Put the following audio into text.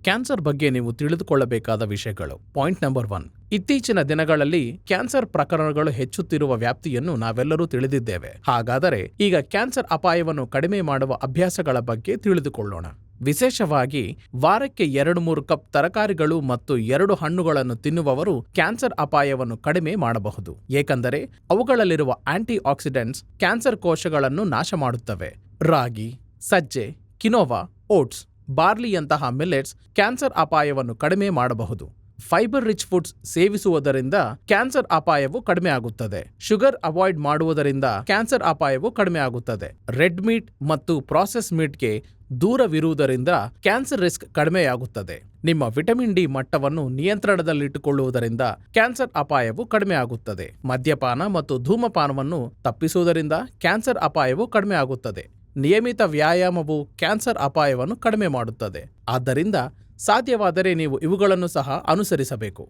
Cancer ಬಗ್ಗೆ ನೀವು ತಿಳಿದುಕೊಳ್ಳಬೇಕಾದ ವಿಷಯಗಳು. Point number 1. ಇತ್ತೀಚಿನ ದಿನಗಳಲ್ಲಿ ಕ್ಯಾನ್ಸರ್ ಪ್ರಕರಣಗಳು ಹೆಚ್ಚುತ್ತಿರುವ ವ್ಯಾಪ್ತಿಯನ್ನು ನಾವೆಲ್ಲರೂ ತಿಳಿದಿದ್ದೇವೆ. ಹಾಗಾದರೆ ಈಗ ಕ್ಯಾನ್ಸರ್ ಅಪಾಯವನ್ನು ಕಡಿಮೆ ಮಾಡುವ ಅಭ್ಯಾಸಗಳ ಬಗ್ಗೆ ತಿಳಿದುಕೊಳ್ಳೋಣ. ವಿಶೇಷವಾಗಿ ವಾರಕ್ಕೆ 2-3 ಕಪ್ ತರಕಾರಿಗಳು ಮತ್ತು 2 ಹಣ್ಣುಗಳನ್ನು ತಿನ್ನುವವರು ಕ್ಯಾನ್ಸರ್ ಅಪಾಯವನ್ನು ಕಡಿಮೆ ಮಾಡಬಹುದು. ಏಕೆಂದರೆ ಅವುಗಳಲ್ಲಿರುವ ಆಂಟಿ ಆಕ್ಸಿಡೆಂಟ್ಸ್ ಕ್ಯಾನ್ಸರ್ ಕೋಶಗಳನ್ನು ನಾಶ ಮಾಡುತ್ತವೆ. ರಾಗಿ, ಸಜ್ಜೆ, ಕಿನೋವಾ, ಓಟ್ಸ್, ಬಾರ್ಲಿಯಂತಹ ಮಿಲೆಟ್ಸ್ ಕ್ಯಾನ್ಸರ್ ಅಪಾಯವನ್ನು ಕಡಿಮೆ ಮಾಡಬಹುದು. ಫೈಬರ್ ರಿಚ್ ಫುಡ್ಸ್ ಸೇವಿಸುವುದರಿಂದ ಕ್ಯಾನ್ಸರ್ ಅಪಾಯವು ಕಡಿಮೆ ಆಗುತ್ತದೆ. ಶುಗರ್ ಅವಾಯ್ಡ್ ಮಾಡುವುದರಿಂದ ಕ್ಯಾನ್ಸರ್ ಅಪಾಯವು ಕಡಿಮೆ ಆಗುತ್ತದೆ. ರೆಡ್ ಮೀಟ್ ಮತ್ತು ಪ್ರಾಸೆಸ್ ಮೀಟ್ಗೆ ದೂರವಿರುವುದರಿಂದ ಕ್ಯಾನ್ಸರ್ ರಿಸ್ಕ್ ಕಡಿಮೆಯಾಗುತ್ತದೆ. ನಿಮ್ಮ ವಿಟಮಿನ್ ಡಿ ಮಟ್ಟವನ್ನು ನಿಯಂತ್ರಣದಲ್ಲಿಟ್ಟುಕೊಳ್ಳುವುದರಿಂದ ಕ್ಯಾನ್ಸರ್ ಅಪಾಯವು ಕಡಿಮೆ ಆಗುತ್ತದೆ. ಮದ್ಯಪಾನ ಮತ್ತು ಧೂಮಪಾನವನ್ನು ತಪ್ಪಿಸುವುದರಿಂದ ಕ್ಯಾನ್ಸರ್ ಅಪಾಯವು ಕಡಿಮೆ ಆಗುತ್ತದೆ. ನಿಯಮಿತ ವ್ಯಾಯಾಮವು ಕ್ಯಾನ್ಸರ್ ಅಪಾಯವನ್ನು ಕಡಿಮೆ ಮಾಡುತ್ತದೆ. ಆದ್ದರಿಂದ ಸಾಧ್ಯವಾದರೆ ನೀವು ಇವುಗಳನ್ನು ಸಹ ಅನುಸರಿಸಬೇಕು.